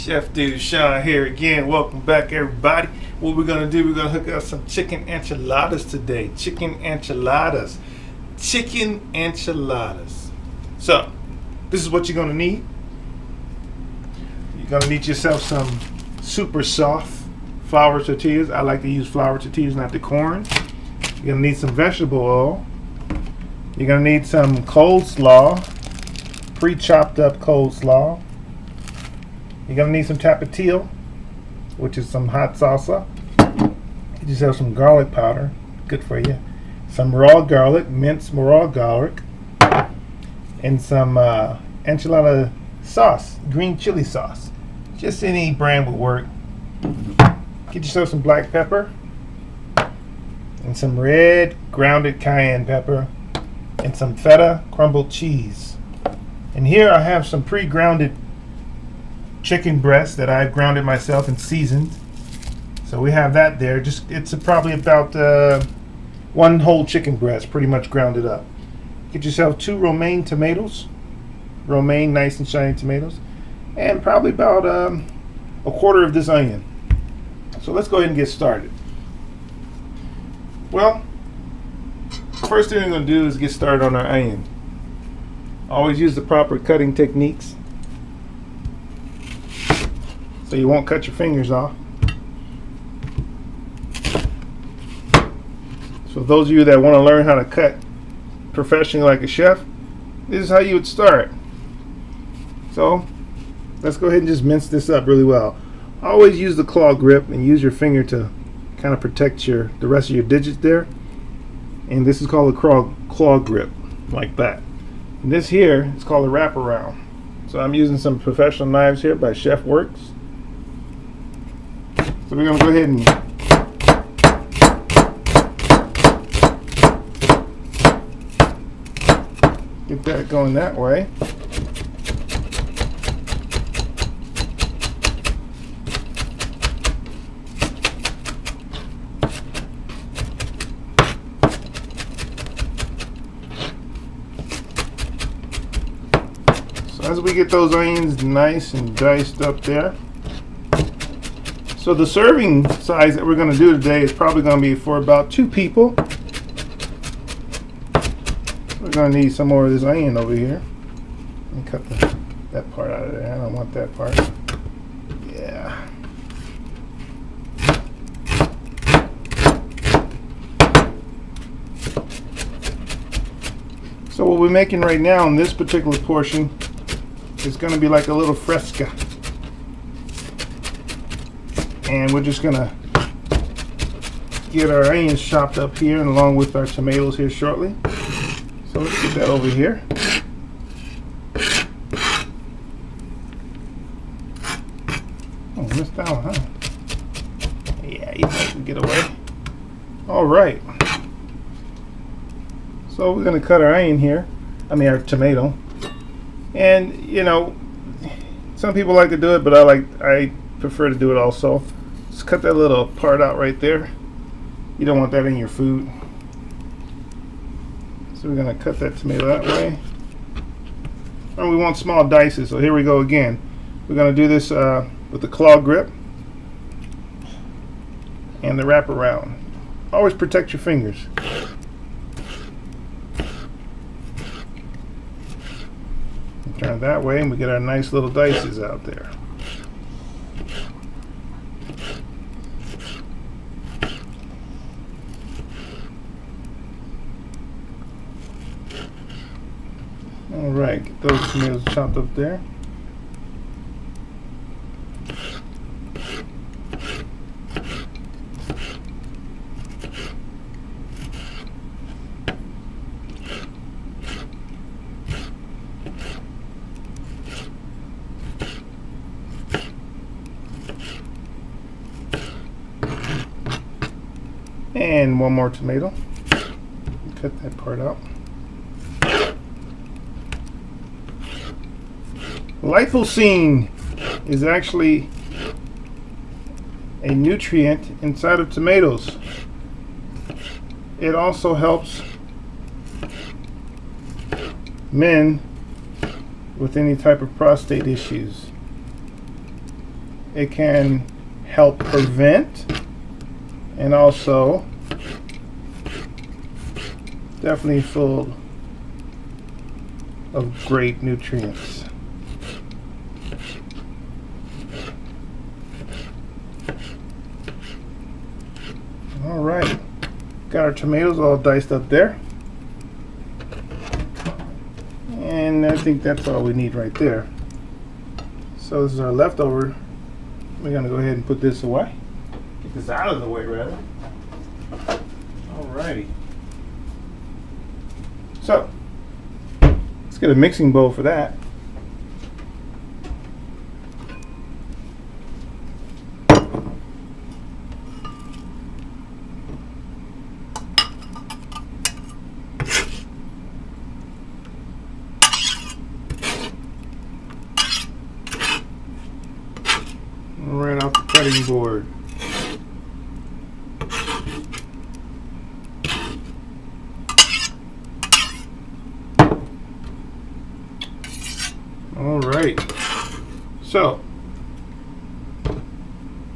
Chef Dude Sean here again. Welcome back, everybody. What we're gonna do, we're gonna hook up some chicken enchiladas today. Chicken enchiladas. So, this is what you're gonna need. You're gonna need yourself some super soft flour tortillas. I like to use flour tortillas, not the corn. You're gonna need some vegetable oil. You're gonna need some coleslaw, pre-chopped up coleslaw. You're gonna need some tapatio, which is some hot salsa. You just have some garlic powder, good for you. Some raw garlic, minced raw garlic, and some enchilada sauce, green chili sauce. Just any brand would work. Get yourself some black pepper and some red grounded cayenne pepper and some feta crumbled cheese. And here I have some pre-grounded chicken breast that I've grounded myself and seasoned. So we have that there. It's probably about one whole chicken breast, pretty much grounded up. Get yourself 2 romaine tomatoes, romaine nice and shiny tomatoes, and probably about a quarter of this onion. So let's go ahead and get started. Well, first thing we're going to do is get started on our onion. Always use the proper cutting techniques so you won't cut your fingers off. So those of you that want to learn how to cut professionally like a chef, this is how you would start. So let's go ahead and just mince this up really well. Always use the claw grip and use your finger to kind of protect the rest of your digits there. And this is called a claw grip, like that. And this here is called a wraparound. So I'm using some professional knives here by Chef Works. So we're going to go ahead and get that going that way. So as we get those onions nice and diced up there. So the serving size that we're going to do today is probably going to be for about 2 people. We're going to need some more of this onion over here. Let me cut that part out of there. I don't want that part. Yeah. So what we're making right now in this particular portion is going to be like a little fresca. And we're just going to get our onions chopped up here and along with our tomatoes here shortly. So let's get that over here. Oh, missed that one, huh? Yeah, you can get away. All right. So we're going to cut our onion here. Our tomato. And you know, some people like to do it, but I prefer to do it also. Just cut that little part out right there. You don't want that in your food. So we're going to cut that tomato that way. And we want small dices, so here we go again. We're going to do this with the claw grip and the wraparound. Always protect your fingers. Turn it that way and we get our nice little dices out there. Alright, get those tomatoes chopped up there. And one more tomato. Cut that part out. Lysine is actually a nutrient inside of tomatoes. It also helps men with any type of prostate issues. it can help prevent and also definitely full of great nutrients. All right, got our tomatoes all diced up there. And I think that's all we need right there. So this is our leftover. We're gonna go ahead and put this away. Get this out of the way, rather. Alrighty. So let's get a mixing bowl for that. Right off the cutting board. All right, so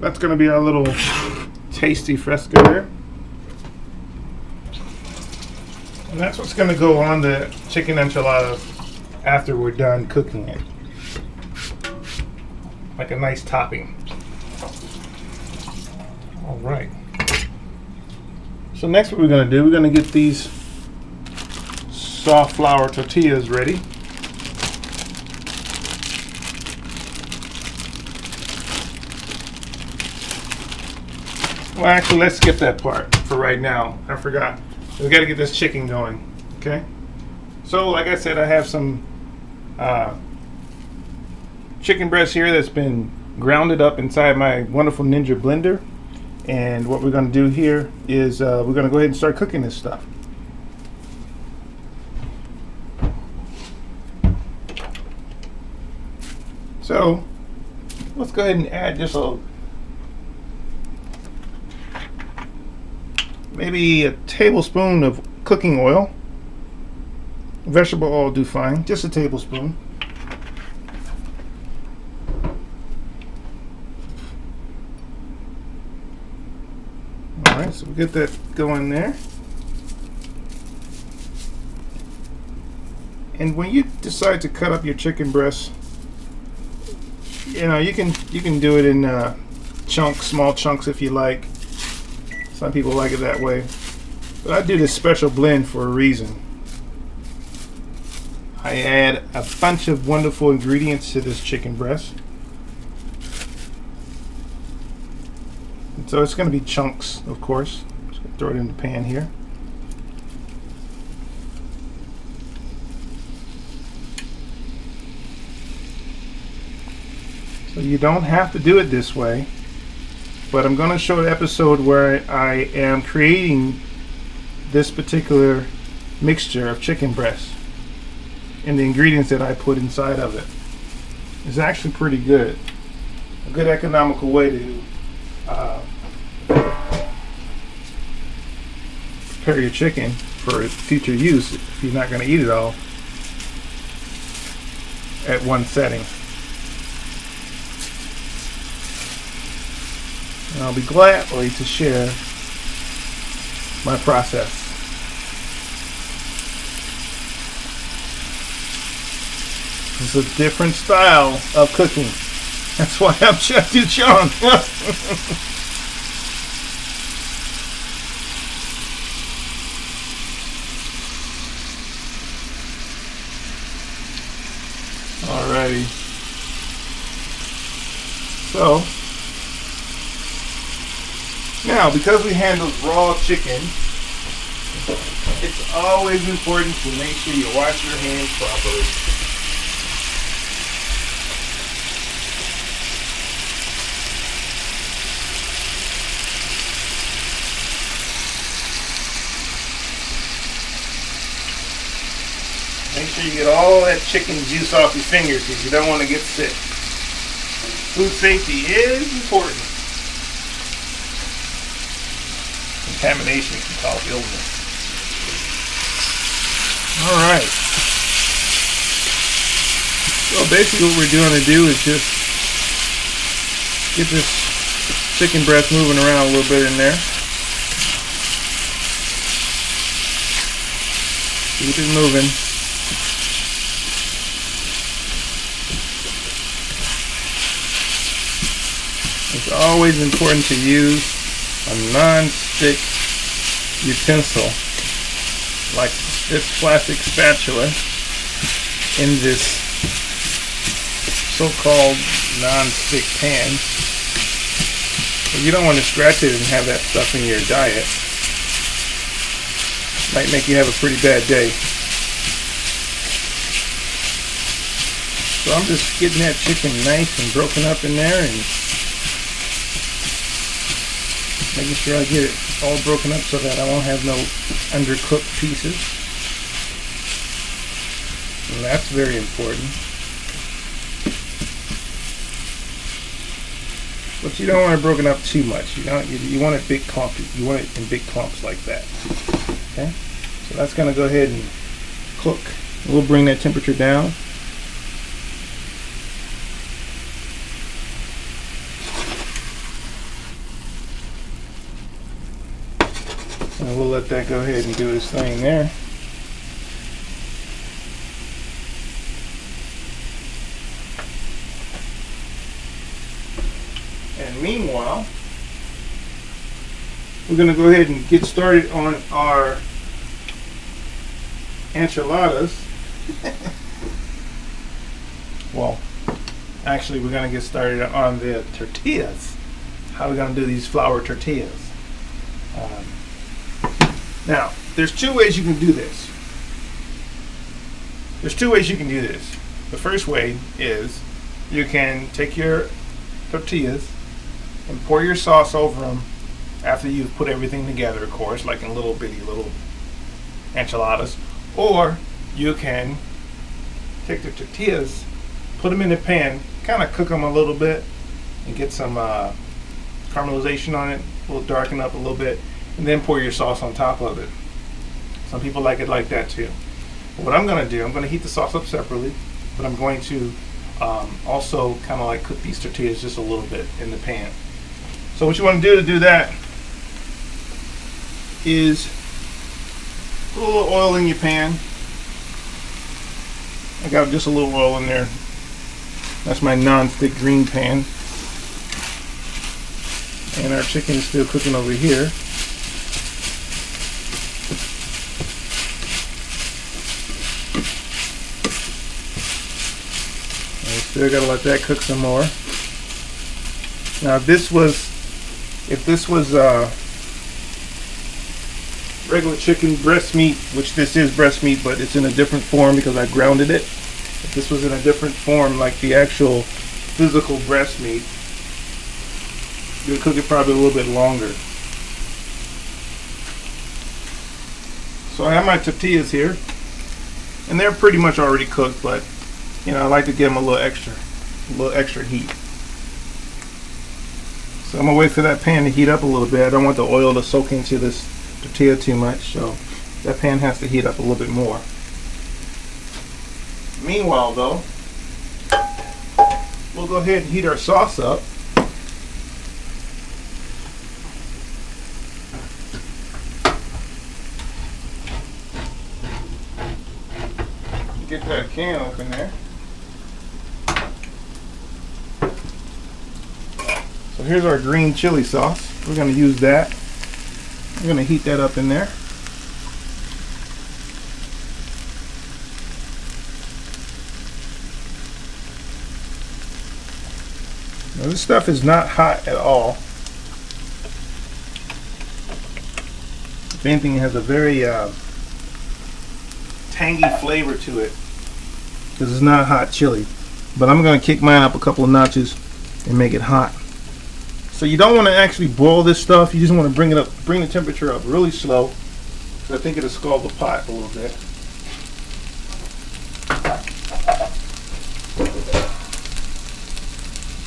that's going to be our little tasty fresca there, and that's what's going to go on the chicken enchilada after we're done cooking it, like a nice topping. All right, so next what we're going to do, we're going to get these soft flour tortillas ready. Well, actually, let's skip that part for right now. I forgot. We got to get this chicken going. Okay. So, like I said, I have some chicken breast here that's been grounded up inside my wonderful Ninja blender. And what we're going to do here is we're going to go ahead and start cooking this stuff. So, let's go ahead and add just maybe a tablespoon of cooking oil. Vegetable oil will do fine, just a tablespoon. Alright, so we'll get that going there. And when you decide to cut up your chicken breast, you know, you can do it in chunks, small chunks if you like. Some people like it that way, but I do this special blend for a reason. I add a bunch of wonderful ingredients to this chicken breast, and so it's going to be chunks, of course. Just gonna throw it in the pan here. So you don't have to do it this way. But I'm going to show an episode where I am creating this particular mixture of chicken breast and the ingredients that I put inside of it. It's actually pretty good. A good economical way to prepare your chicken for future use if you're not going to eat it all at one setting. And I'll be gladly to share my process. It's a different style of cooking. That's why I'm Chef Duchon. Alrighty. So, now, because we handle raw chicken, it's always important to make sure you wash your hands properly. Make sure you get all that chicken juice off your fingers because you don't want to get sick. Food safety is important. Contamination can cause illness. Alright. So basically what we're going to do is just get this chicken breast moving around a little bit in there. Keep it moving. It's always important to use a non-stick utensil like this plastic spatula in this so-called non-stick pan. But you don't want to scratch it and have that stuff in your diet. Might make you have a pretty bad day. So I'm just getting that chicken nice and broken up in there and making sure I get it all broken up so that I won't have no undercooked pieces. And that's very important. But you don't want it broken up too much. You want it big clumpy. You want it in big clumps like that. Okay? So that's going to go ahead and cook. We'll bring that temperature down. And we'll let that go ahead and do its thing there. And meanwhile, we're going to go ahead and get started on our enchiladas. Well, actually we're going to get started on the tortillas. How are we going to do these flour tortillas? Now, there's two ways you can do this. The first way is you can take your tortillas and pour your sauce over them after you've put everything together, of course, like in little bitty little enchiladas. Or you can take the tortillas, put them in the pan, kind of cook them a little bit and get some caramelization on it, a little darken up a little bit, and then pour your sauce on top of it. Some people like it like that too. But what I'm going to do, I'm going to heat the sauce up separately, but I'm going to also kind of like cook these tortillas just a little bit in the pan. So what you want to do that is put a little oil in your pan. I got just a little oil in there. That's my non-stick green pan. And our chicken is still cooking over here. Still gotta let that cook some more. Now, if this was regular chicken breast meat, which this is breast meat, but it's in a different form because I grounded it. If this was in a different form, like the actual physical breast meat, you would cook it probably a little bit longer. So I have my tortillas here, and they're pretty much already cooked, but you know, I like to give them a little extra heat. So I'm gonna wait for that pan to heat up a little bit. I don't want the oil to soak into this tortilla too much, so that pan has to heat up a little bit more. Meanwhile, though, we'll go ahead and heat our sauce up. Get that can open there. So here's our green chili sauce. We're going to use that. We're going to heat that up in there. Now this stuff is not hot at all. If anything, it has a very tangy flavor to it because it's not hot chili. But I'm going to kick mine up a couple of notches and make it hot. So you don't want to actually boil this stuff. You just want to bring the temperature up really slow, because I think it'll scald the pot a little bit.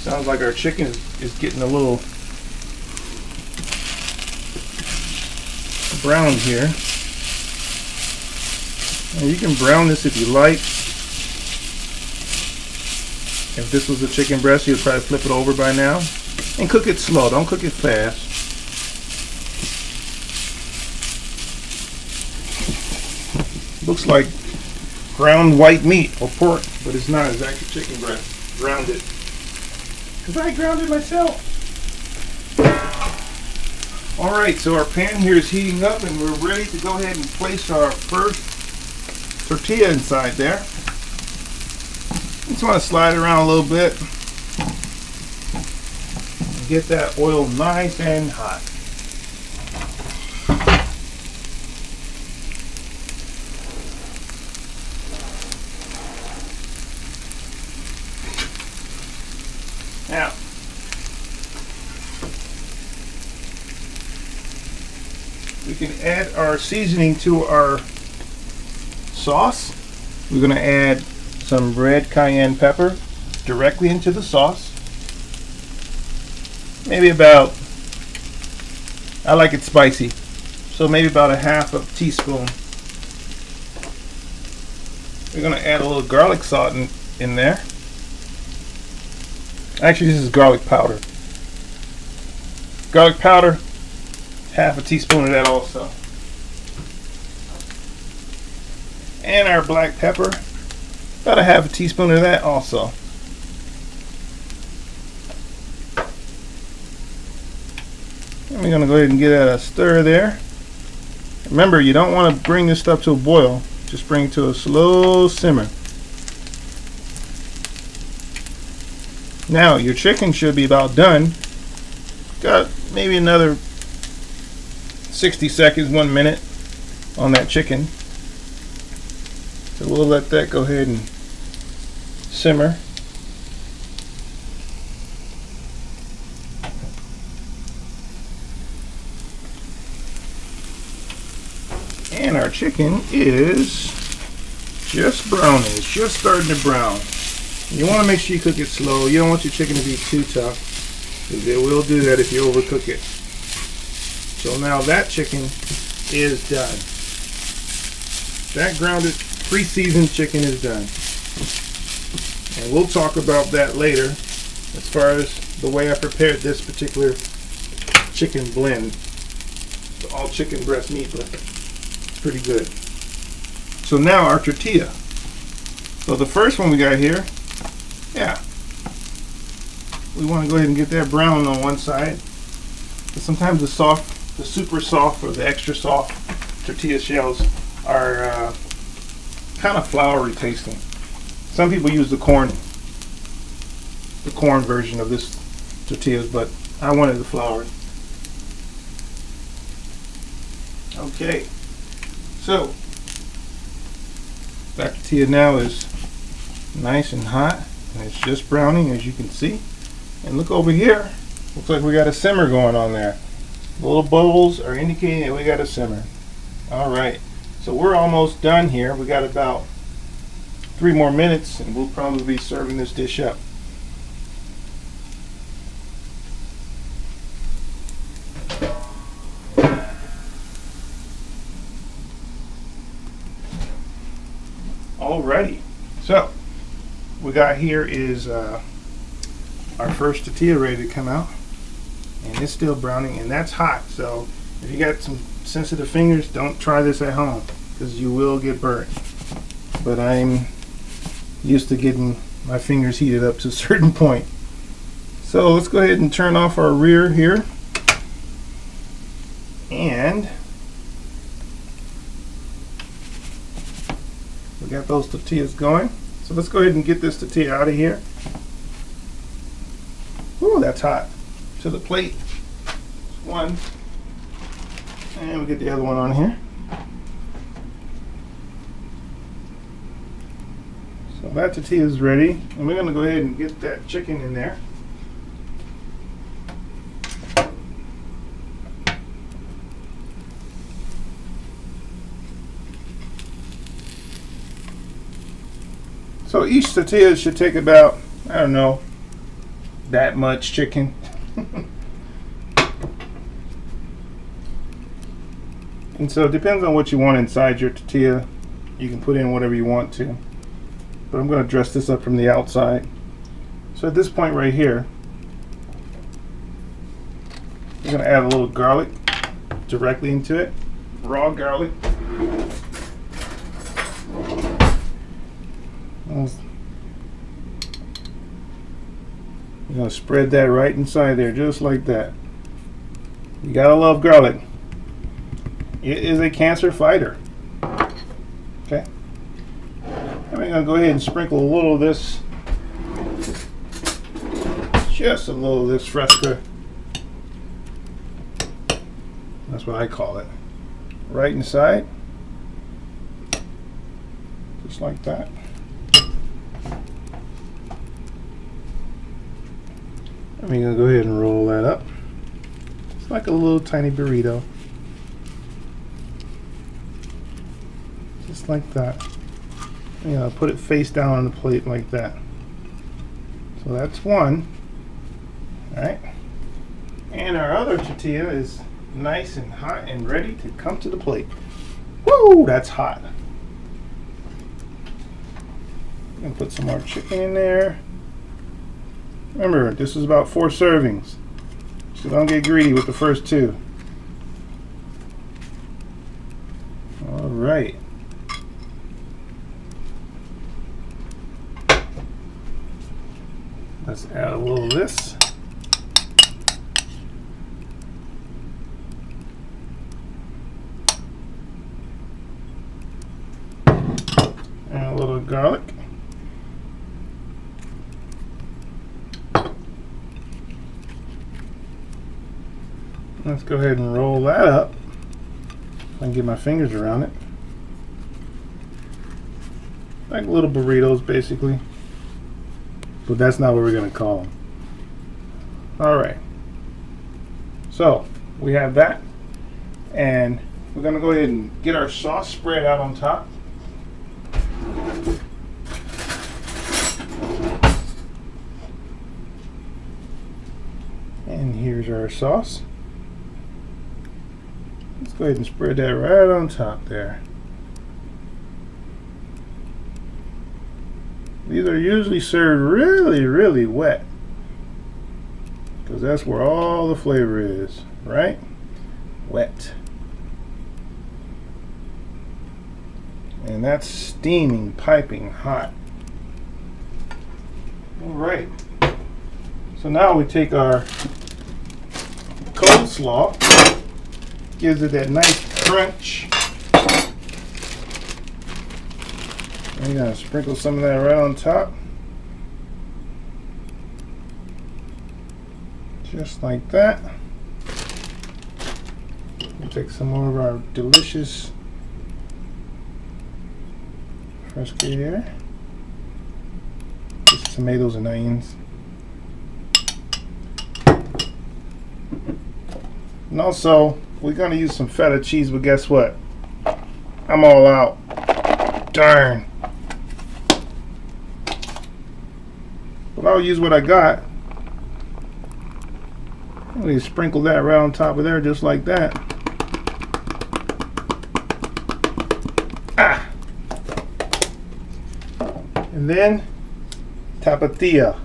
Sounds like our chicken is getting a little brown here. And you can brown this if you like. If this was a chicken breast, you'd probably flip it over by now. And cook it slow, don't cook it fast. Looks like ground white meat or pork, but it's not. It's actually chicken breast, grounded. Because I ground it myself. Alright, so our pan here is heating up and we're ready to go ahead and place our first tortilla inside there. Just want to slide it around a little bit. And get that oil nice and hot. Now, we can add our seasoning to our sauce. We're going to add some red cayenne pepper directly into the sauce. Maybe about, I like it spicy, so maybe about a half a teaspoon. We're going to add a little garlic salt in there. Actually, this is garlic powder. Garlic powder, half a teaspoon of that also. And our black pepper, about a half a teaspoon of that also. And we're going to go ahead and give that a stir there. Remember, you don't want to bring this stuff to a boil. Just bring it to a slow simmer. Now your chicken should be about done. Got maybe another 60 seconds, 1 minute on that chicken. So we'll let that go ahead and simmer. And our chicken is just browning. It's just starting to brown. You want to make sure you cook it slow. You don't want your chicken to be too tough, because it will do that if you overcook it. So now that chicken is done. That grounded, pre-seasoned chicken is done. And we'll talk about that later as far as the way I prepared this particular chicken blend. The all chicken breast meat blend. It's pretty good. So now our tortilla. So the first one we got here, yeah, we want to go ahead and get that brown on one side. But sometimes the soft, the super soft or the extra soft tortilla shells are kind of floury tasting. Some people use the corn version of this tortillas, but I wanted the flour. Okay, so that tortilla now is nice and hot, and it's just browning, as you can see. And look over here, looks like we got a simmer going on there. The little bubbles are indicating that we got a simmer. Alright, so we're almost done here. We got about 3 more minutes and we'll probably be serving this dish up. Alrighty, so we got here is our first tortilla ready to come out, and it's still browning, and that's hot. So if you got some sensitive fingers, don't try this at home because you will get burnt. But I'm used to getting my fingers heated up to a certain point. So let's go ahead and turn off our rear here, and we got those tortillas going. So let's go ahead and get this tortilla out of here. Ooh, that's hot. To the plate. One. And we get the other one on here. So that tortilla is ready. And we're going to go ahead and get that chicken in there. So each tortilla should take about, I don't know, that much chicken. And so it depends on what you want inside your tortilla. You can put in whatever you want to. But I'm going to dress this up from the outside. So at this point right here, We're gonna add a little garlic directly into it, raw garlic. You're gonna spread that right inside there, just like that. You gotta love garlic. It is a cancer fighter. Okay. And we're gonna go ahead and sprinkle a little of this, just a little of this fresca. That's what I call it. Right inside, just like that. And we're gonna go ahead and roll that up. It's like a little tiny burrito. Just like that. You know, put it face down on the plate like that. So that's one. Alright. And our other tortilla is nice and hot and ready to come to the plate. Woo! That's hot. I'm gonna put some more chicken in there. Remember, this is about 4 servings. So don't get greedy with the first 2. Alright. Let's add a little of this. And a little garlic. Let's go ahead and roll that up. I can get my fingers around it. Like little burritos, basically. But that's not what we're going to call them. Alright. So, we have that. And we're going to go ahead and get our sauce spread out on top. And here's our sauce. Let's go ahead and spread that right on top there. These are usually served really, really wet, because that's where all the flavor is, right? Wet. And that's steaming, piping hot. All right. So now we take our coleslaw, gives it that nice crunch. And you're gonna sprinkle some of that right on top. Just like that. We'll take some more of our delicious fresca here. Just tomatoes and onions. And also, we're gonna use some feta cheese, but guess what? I'm all out. Darn. But I'll use what I got. I'm gonna sprinkle that right on top of there, just like that. Ah. And then tapatilla.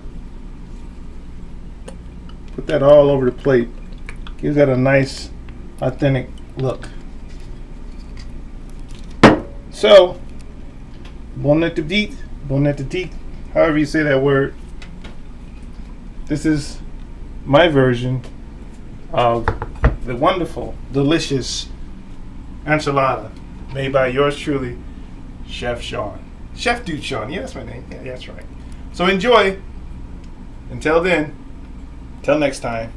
Put that all over the plate. Gives that a nice, authentic look. So, bon appetit, however you say that word. This is my version of the wonderful, delicious enchilada made by yours truly, Chef Sean. Chef Dude Sean, yeah, that's my name. Yeah, that's right. So enjoy. Until then, till next time.